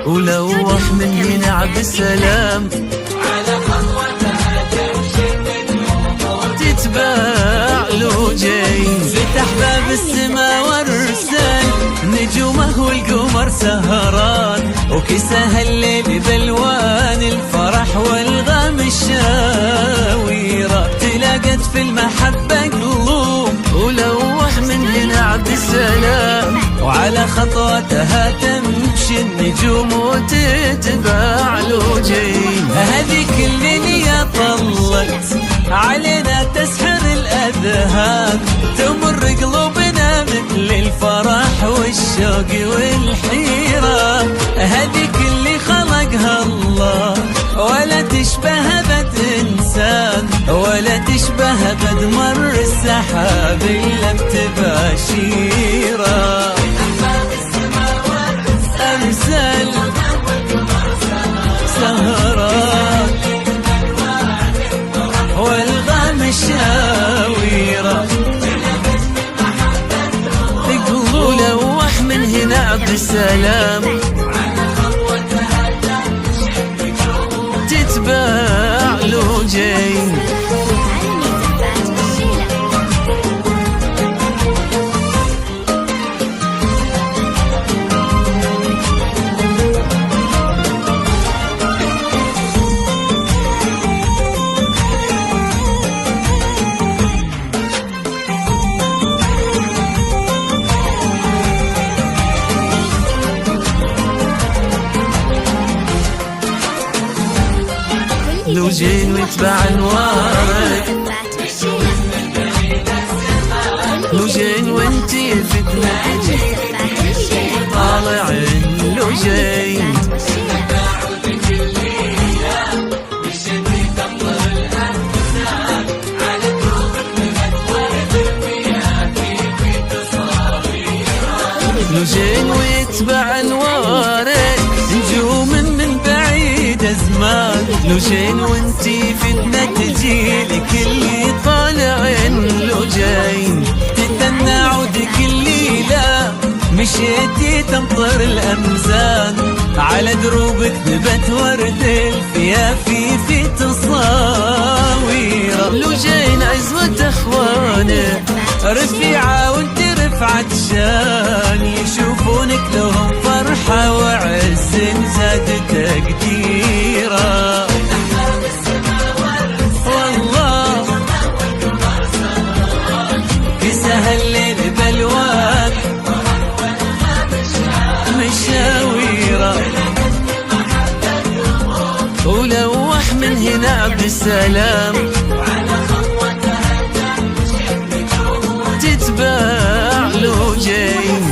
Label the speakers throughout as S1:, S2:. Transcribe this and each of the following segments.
S1: ولوح من هنا بالسلام
S2: على خطوتها تمشي النجوم
S1: تتباع لوجين فتح باب السما وارسل نجومه والقمر سهران وكساها الليل بالوان الفرح والغام الشاويرة تلاقت في المحبة قلوب ولوح من هنا بالسلام وعلى خطوتها تمشي النجوم وتتباع لوجين هذيك الليلة طلت علينا تسحر الأذهان تمر قلوبنا مثل الفرح والشوق والحيرة هذيك اللي خلقها الله ولا تشبه بد إنسان ولا تشبه بد مر السحاب إلا بتباشيره أمثال سهران والغام الشاويرة تقول لوح من هنا بالسلام تتباع لوجين لوجين ويتبع انوارك لوجين وانتي فتنة طالعين لوجين لوجين ويتبع انوارك نجوم من بعيد ازمان لوجين وانتي فتنة تجيلك اللي طالعين لوجين تتنى عودك الليلة مشيتي تمطر الأمزان على دروبك نبت ورد الفيافي في تصاوير لوجين عزوة اخوانك رفيعة وانت رفعت شان يشوفونك لهم فرحة وعز زاد تقديره والله كساها الليل بالوان مشاويره ولوح من هنا بالسلام تتباع لوجين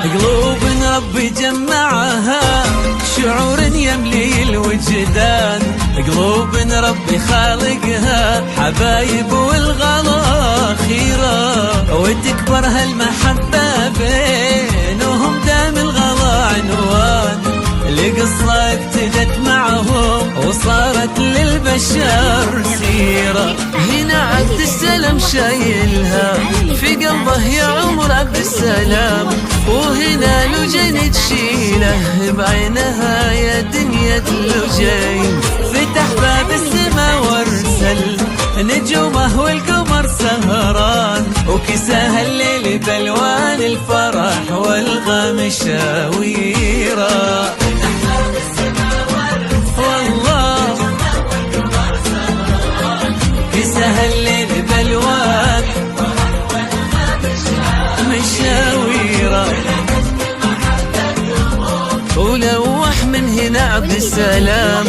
S1: قلوب ربي جمعها شعور يملي الوجدان قلوب ربي خالقها حبايب والغلا خيرة وتكبر هالمحبة بينهم دام الغلا عنوان القصة ابتدت معهم وصارت للبشر سيرة. هنا عبد السلام شايلها في قلبه يا عمر عبد السلام، وهنا لجين تشيله بعينها يا دنيا لجين. فتح باب السما وارسل نجومه والقمر سهران، وكساها الليل بالوان الفرح والغم شاويرة. والله كساها الليل بالوان مشاويرة. ولوح من هنا عبد السلام